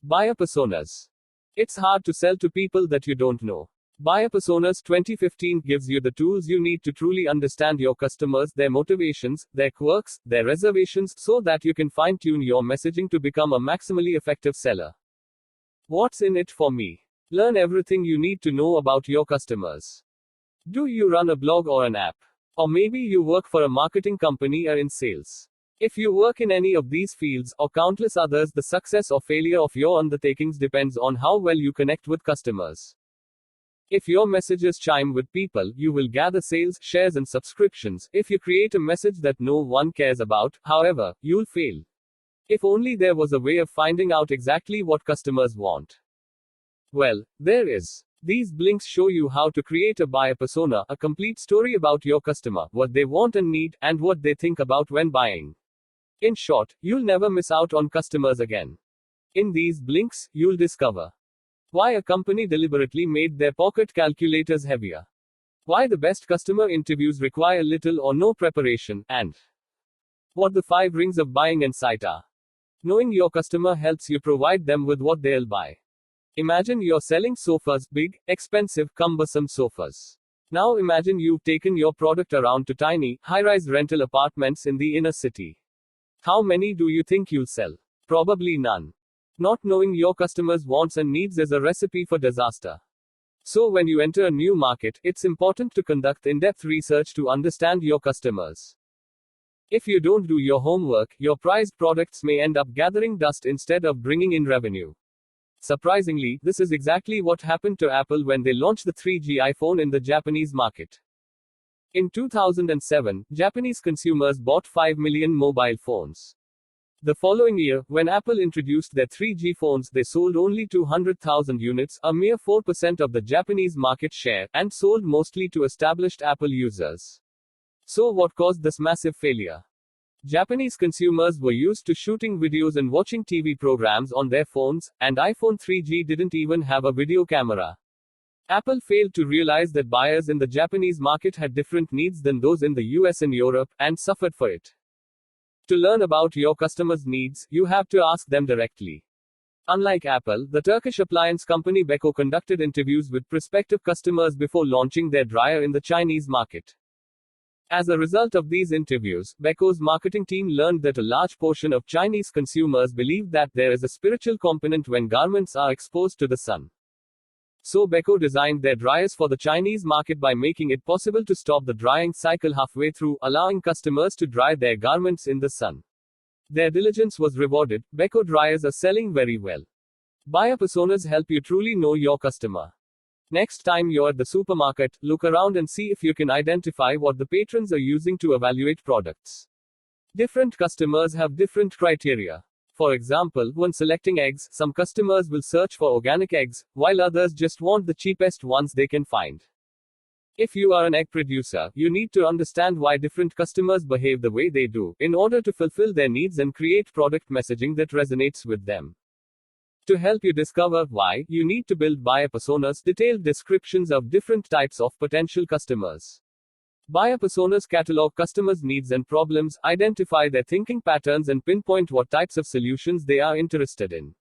Buyer personas. It's hard to sell to people that you don't know. Buyer Personas 2015 gives you the tools you need to truly understand your customers, their motivations, their quirks, their reservations, so that you can fine tune your messaging to become a maximally effective seller. What's in it for me? Learn everything you need to know about your customers. Do you run a blog or an app? Or maybe you work for a marketing company or in sales. If you work in any of these fields, or countless others, the success or failure of your undertakings depends on how well you connect with customers. If your messages chime with people, you will gather sales, shares, and subscriptions. If you create a message that no one cares about, however, you'll fail. If only there was a way of finding out exactly what customers want. Well, there is. These blinks show you how to create a buyer persona, a complete story about your customer, what they want and need, and what they think about when buying. In short, you'll never miss out on customers again. In these blinks, you'll discover why a company deliberately made their pocket calculators heavier, why the best customer interviews require little or no preparation, and what the 5 rings of buying insight are. Knowing your customer helps you provide them with what they'll buy. Imagine you're selling sofas, big, expensive, cumbersome sofas. Now imagine you've taken your product around to tiny, high-rise rental apartments in the inner city. How many do you think you'll sell? Probably none. Not knowing your customers' wants and needs is a recipe for disaster. So when you enter a new market, it's important to conduct in-depth research to understand your customers. If you don't do your homework, your prized products may end up gathering dust instead of bringing in revenue. Surprisingly, this is exactly what happened to Apple when they launched the 3G iPhone in the Japanese market. In 2007, Japanese consumers bought 5 million mobile phones. The following year, when Apple introduced their 3G phones, they sold only 200,000 units, a mere 4% of the Japanese market share, and sold mostly to established Apple users. So what caused this massive failure? Japanese consumers were used to shooting videos and watching TV programs on their phones, and iPhone 3G didn't even have a video camera. Apple failed to realize that buyers in the Japanese market had different needs than those in the US and Europe, and suffered for it. To learn about your customers' needs, you have to ask them directly. Unlike Apple, the Turkish appliance company Beko conducted interviews with prospective customers before launching their dryer in the Chinese market. As a result of these interviews, Beko's marketing team learned that a large portion of Chinese consumers believe that there is a spiritual component when garments are exposed to the sun. So Beko designed their dryers for the Chinese market by making it possible to stop the drying cycle halfway through, allowing customers to dry their garments in the sun. Their diligence was rewarded. Beko dryers are selling very well. Buyer personas help you truly know your customer. Next time you're at the supermarket, look around and see if you can identify what the patrons are using to evaluate products. Different customers have different criteria. For example, when selecting eggs, some customers will search for organic eggs, while others just want the cheapest ones they can find. If you are an egg producer, you need to understand why different customers behave the way they do, in order to fulfill their needs and create product messaging that resonates with them. To help you discover why, you need to build buyer personas, detailed descriptions of different types of potential customers. Buyer personas catalog customers' needs and problems, identify their thinking patterns, and pinpoint what types of solutions they are interested in.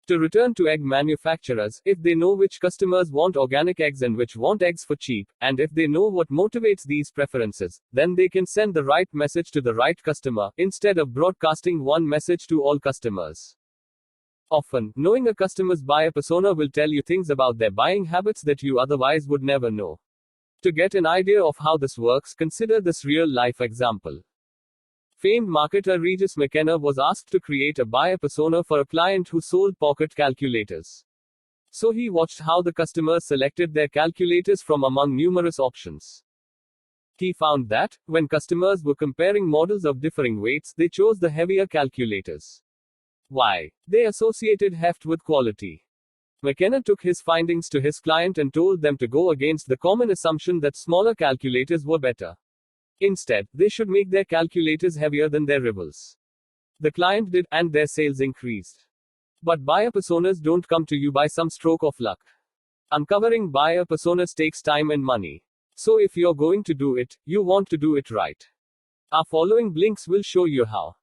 To return to egg manufacturers, if they know which customers want organic eggs and which want eggs for cheap, and if they know what motivates these preferences, then they can send the right message to the right customer, instead of broadcasting one message to all customers. Often, knowing a customer's buyer persona will tell you things about their buying habits that you otherwise would never know. To get an idea of how this works, consider this real-life example. Famed marketer Regis McKenna was asked to create a buyer persona for a client who sold pocket calculators. So he watched how the customers selected their calculators from among numerous options. He found that, when customers were comparing models of differing weights, they chose the heavier calculators. Why? They associated heft with quality. McKenna took his findings to his client and told them to go against the common assumption that smaller calculators were better. Instead, they should make their calculators heavier than their rivals. The client did, and their sales increased. But buyer personas don't come to you by some stroke of luck. Uncovering buyer personas takes time and money. So if you're going to do it, you want to do it right. Our following blinks will show you how.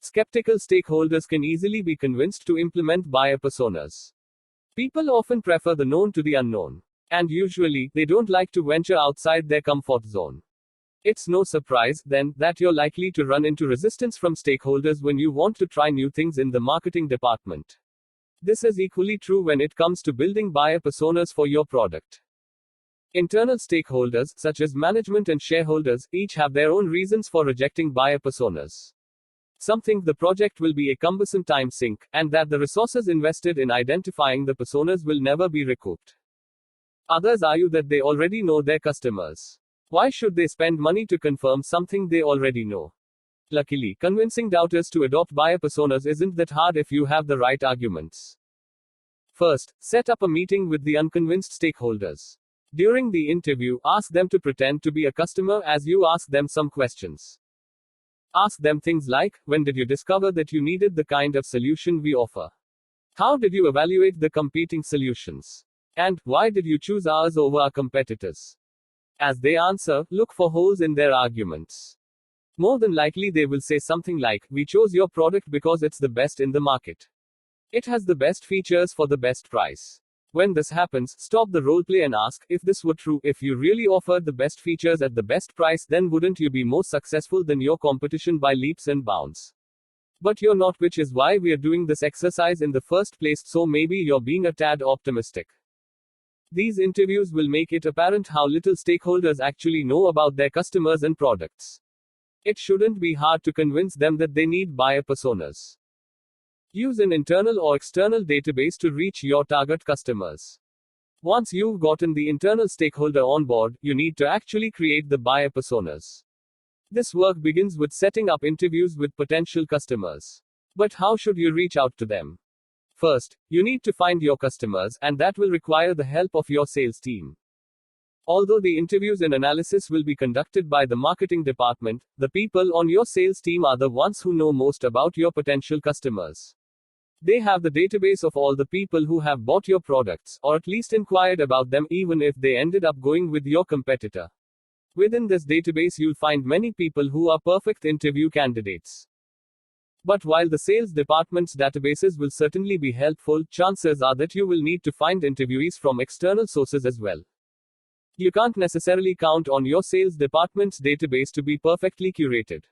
Skeptical stakeholders can easily be convinced to implement buyer personas. People often prefer the known to the unknown. And usually, they don't like to venture outside their comfort zone. It's no surprise, then, that you're likely to run into resistance from stakeholders when you want to try new things in the marketing department. This is equally true when it comes to building buyer personas for your product. Internal stakeholders, such as management and shareholders, each have their own reasons for rejecting buyer personas. Some think the project will be a cumbersome time sink, and that the resources invested in identifying the personas will never be recouped. Others argue that they already know their customers. Why should they spend money to confirm something they already know? Luckily, convincing doubters to adopt buyer personas isn't that hard if you have the right arguments. First, set up a meeting with the unconvinced stakeholders. During the interview, ask them to pretend to be a customer as you ask them some questions. Ask them things like, when did you discover that you needed the kind of solution we offer? How did you evaluate the competing solutions? And, why did you choose ours over our competitors? As they answer, look for holes in their arguments. More than likely they will say something like, we chose your product because it's the best in the market. It has the best features for the best price. When this happens, stop the roleplay and ask, if this were true, if you really offered the best features at the best price, then wouldn't you be more successful than your competition by leaps and bounds? But you're not, which is why we're doing this exercise in the first place, so maybe you're being a tad optimistic. These interviews will make it apparent how little stakeholders actually know about their customers and products. It shouldn't be hard to convince them that they need buyer personas. Use an internal or external database to reach your target customers. Once you've gotten the internal stakeholder on board, you need to actually create the buyer personas. This work begins with setting up interviews with potential customers. But how should you reach out to them? First, you need to find your customers, and that will require the help of your sales team. Although the interviews and analysis will be conducted by the marketing department, the people on your sales team are the ones who know most about your potential customers. They have the database of all the people who have bought your products, or at least inquired about them, even if they ended up going with your competitor. Within this database, you'll find many people who are perfect interview candidates. But while the sales department's databases will certainly be helpful, chances are that you will need to find interviewees from external sources as well. You can't necessarily count on your sales department's database to be perfectly curated.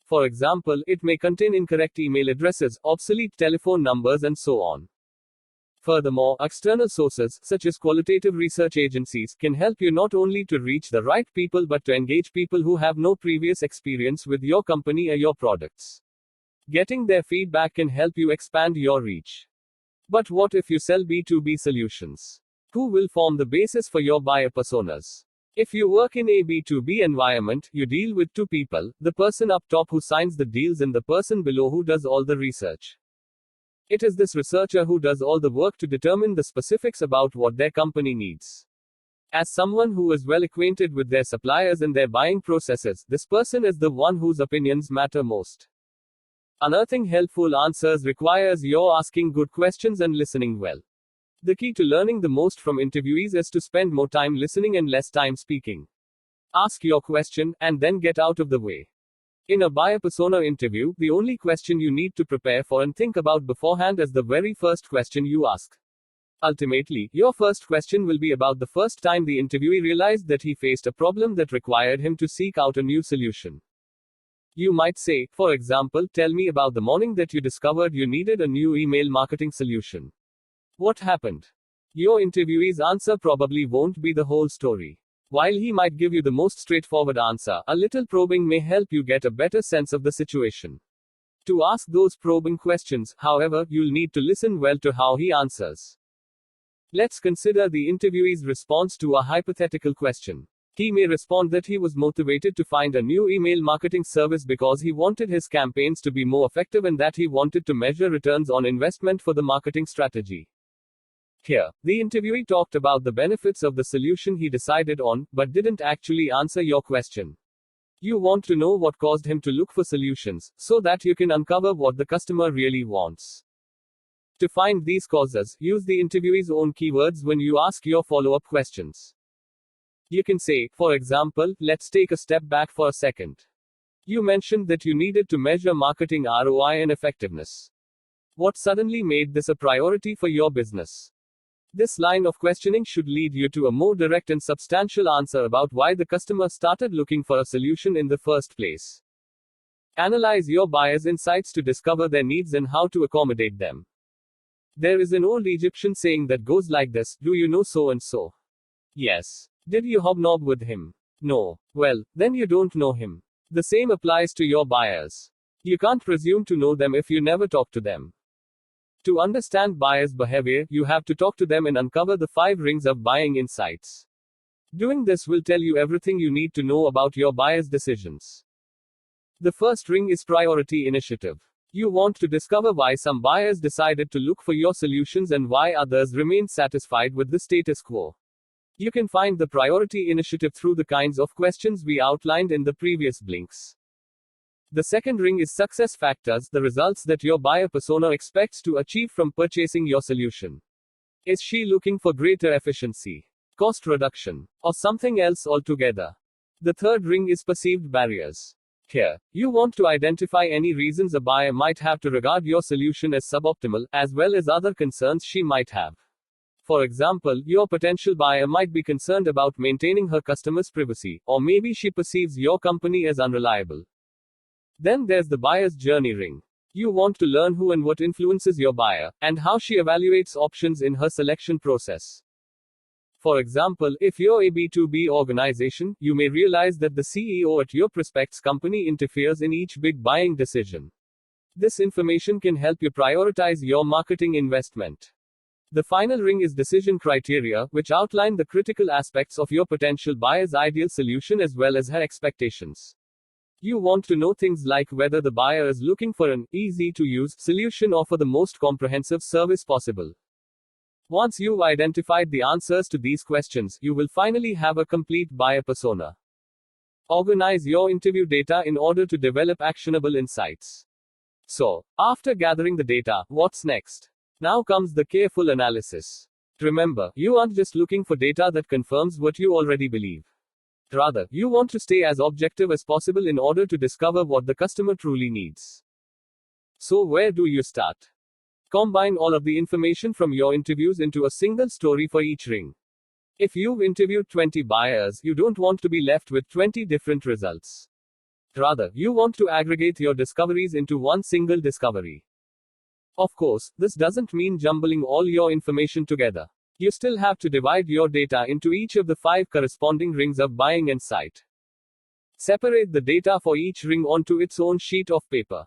For example, it may contain incorrect email addresses, obsolete telephone numbers, and so on. Furthermore, external sources, such as qualitative research agencies, can help you not only to reach the right people but to engage people who have no previous experience with your company or your products. Getting their feedback can help you expand your reach. But what if you sell B2B solutions? Who will form the basis for your buyer personas? If you work in a B2B environment, you deal with two people, the person up top who signs the deals and the person below who does all the research. It is this researcher who does all the work to determine the specifics about what their company needs. As someone who is well acquainted with their suppliers and their buying processes, this person is the one whose opinions matter most. Unearthing helpful answers requires your asking good questions and listening well. The key to learning the most from interviewees is to spend more time listening and less time speaking. Ask your question, and then get out of the way. In a buyer persona interview, the only question you need to prepare for and think about beforehand is the very first question you ask. Ultimately, your first question will be about the first time the interviewee realized that he faced a problem that required him to seek out a new solution. You might say, for example, tell me about the morning that you discovered you needed a new email marketing solution. What happened? Your interviewee's answer probably won't be the whole story. While he might give you the most straightforward answer, a little probing may help you get a better sense of the situation. To ask those probing questions, however, you'll need to listen well to how he answers. Let's consider the interviewee's response to a hypothetical question. He may respond that he was motivated to find a new email marketing service because he wanted his campaigns to be more effective and that he wanted to measure returns on investment for the marketing strategy. Here, the interviewee talked about the benefits of the solution he decided on, but didn't actually answer your question. You want to know what caused him to look for solutions, so that you can uncover what the customer really wants. To find these causes, use the interviewee's own keywords when you ask your follow-up questions. You can say, for example, let's take a step back for a second. You mentioned that you needed to measure marketing ROI and effectiveness. What suddenly made this a priority for your business? This line of questioning should lead you to a more direct and substantial answer about why the customer started looking for a solution in the first place. Analyze your buyers' insights to discover their needs and how to accommodate them. There is an old Egyptian saying that goes like this: do you know so and so? Yes. Did you hobnob with him? No. Well, then you don't know him. The same applies to your buyers. You can't presume to know them if you never talk to them. To understand buyers' behavior, you have to talk to them and uncover the 5 rings of buying insights. Doing this will tell you everything you need to know about your buyers' decisions. The first ring is priority initiative. You want to discover why some buyers decided to look for your solutions and why others remain satisfied with the status quo. You can find the priority initiative through the kinds of questions we outlined in the previous blinks. The second ring is success factors, the results that your buyer persona expects to achieve from purchasing your solution. Is she looking for greater efficiency, cost reduction, or something else altogether? The third ring is perceived barriers. Here, you want to identify any reasons a buyer might have to regard your solution as suboptimal, as well as other concerns she might have. For example, your potential buyer might be concerned about maintaining her customers' privacy, or maybe she perceives your company as unreliable. Then there's the buyer's journey ring. You want to learn who and what influences your buyer, and how she evaluates options in her selection process. For example, if you're a B2B organization, you may realize that the CEO at your prospect's company interferes in each big buying decision. This information can help you prioritize your marketing investment. The final ring is decision criteria, which outline the critical aspects of your potential buyer's ideal solution as well as her expectations. You want to know things like whether the buyer is looking for an easy-to-use solution or for the most comprehensive service possible. Once you've identified the answers to these questions, you will finally have a complete buyer persona. Organize your interview data in order to develop actionable insights. So, after gathering the data, what's next? Now comes the careful analysis. Remember, you aren't just looking for data that confirms what you already believe. Rather, you want to stay as objective as possible in order to discover what the customer truly needs. So, where do you start? Combine all of the information from your interviews into a single story for each ring. If you've interviewed 20 buyers, you don't want to be left with 20 different results. Rather, you want to aggregate your discoveries into one single discovery. Of course, this doesn't mean jumbling all your information together. You still have to divide your data into each of the 5 corresponding rings of buying insight. Separate the data for each ring onto its own sheet of paper.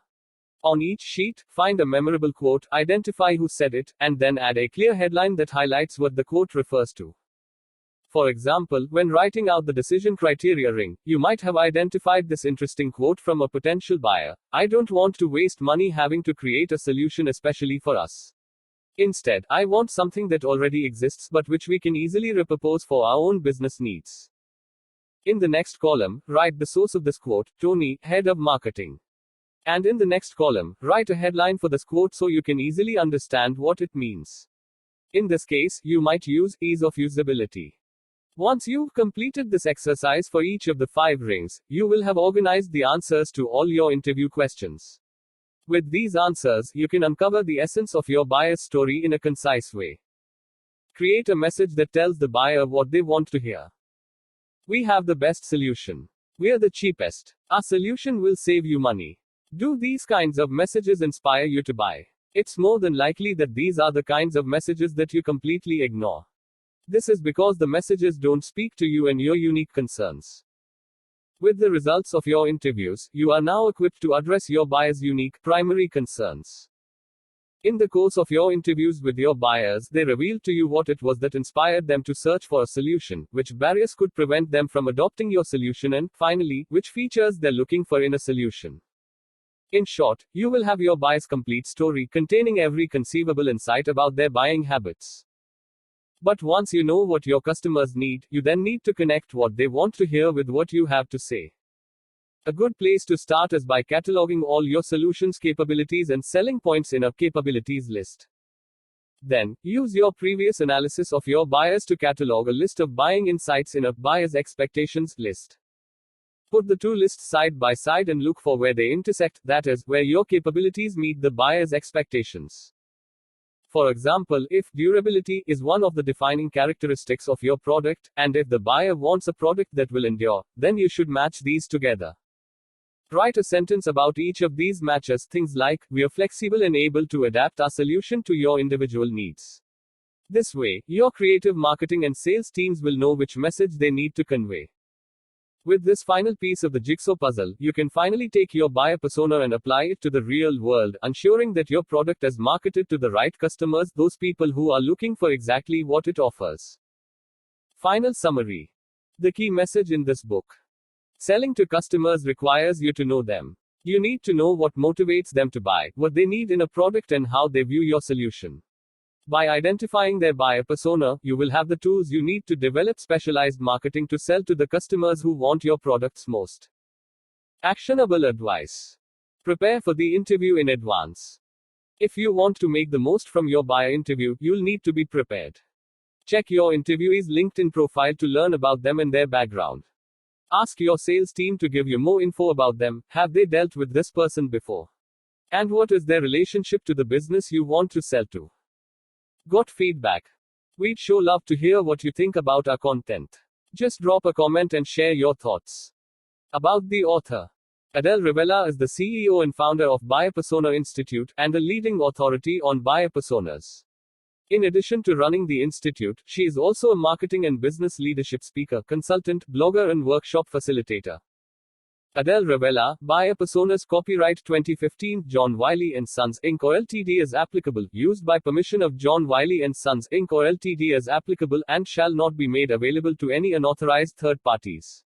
On each sheet, find a memorable quote, identify who said it, and then add a clear headline that highlights what the quote refers to. For example, when writing out the decision criteria ring, you might have identified this interesting quote from a potential buyer: "I don't want to waste money having to create a solution especially for us. Instead, I want something that already exists but which we can easily repurpose for our own business needs." In the next column, write the source of this quote: Tony, head of marketing. And in the next column, write a headline for this quote so you can easily understand what it means. In this case, you might use ease of usability. Once you've completed this exercise for each of the 5 rings, you will have organized the answers to all your interview questions. With these answers, you can uncover the essence of your buyer's story in a concise way. Create a message that tells the buyer what they want to hear. We have the best solution. We're the cheapest. Our solution will save you money. Do these kinds of messages inspire you to buy? It's more than likely that these are the kinds of messages that you completely ignore. This is because the messages don't speak to you and your unique concerns. With the results of your interviews, you are now equipped to address your buyer's unique, primary concerns. In the course of your interviews with your buyers, they reveal to you what it was that inspired them to search for a solution, which barriers could prevent them from adopting your solution, and, finally, which features they're looking for in a solution. In short, you will have your buyer's complete story containing every conceivable insight about their buying habits. But once you know what your customers need, you then need to connect what they want to hear with what you have to say. A good place to start is by cataloging all your solution's capabilities and selling points in a capabilities list. Then, use your previous analysis of your buyers to catalog a list of buying insights in a buyer's expectations list. Put the two lists side by side and look for where they intersect, that is, where your capabilities meet the buyer's expectations. For example, if durability is one of the defining characteristics of your product, and if the buyer wants a product that will endure, then you should match these together. Write a sentence about each of these matches, things like, "We are flexible and able to adapt our solution to your individual needs." This way, your creative marketing and sales teams will know which message they need to convey. With this final piece of the jigsaw puzzle, you can finally take your buyer persona and apply it to the real world, ensuring that your product is marketed to the right customers, those people who are looking for exactly what it offers. Final summary. The key message in this book. Selling to customers requires you to know them. You need to know what motivates them to buy, what they need in a product, and how they view your solution. By identifying their buyer persona, you will have the tools you need to develop specialized marketing to sell to the customers who want your products most. Actionable advice. Prepare for the interview in advance. If you want to make the most from your buyer interview, you'll need to be prepared. Check your interviewee's LinkedIn profile to learn about them and their background. Ask your sales team to give you more info about them. Have they dealt with this person before? And what is their relationship to the business you want to sell to? Got feedback? We'd sure love to hear what you think about our content. Just drop a comment and share your thoughts. About the author. Adele Revella is the CEO and founder of Buyer Persona Institute, and a leading authority on buyer personas. In addition to running the institute, she is also a marketing and business leadership speaker, consultant, blogger, and workshop facilitator. Adele Revella, Buyer Personas, copyright 2015, John Wiley & Sons, Inc. or Ltd. as applicable, used by permission of John Wiley & Sons, Inc. or Ltd. as applicable, and shall not be made available to any unauthorized third parties.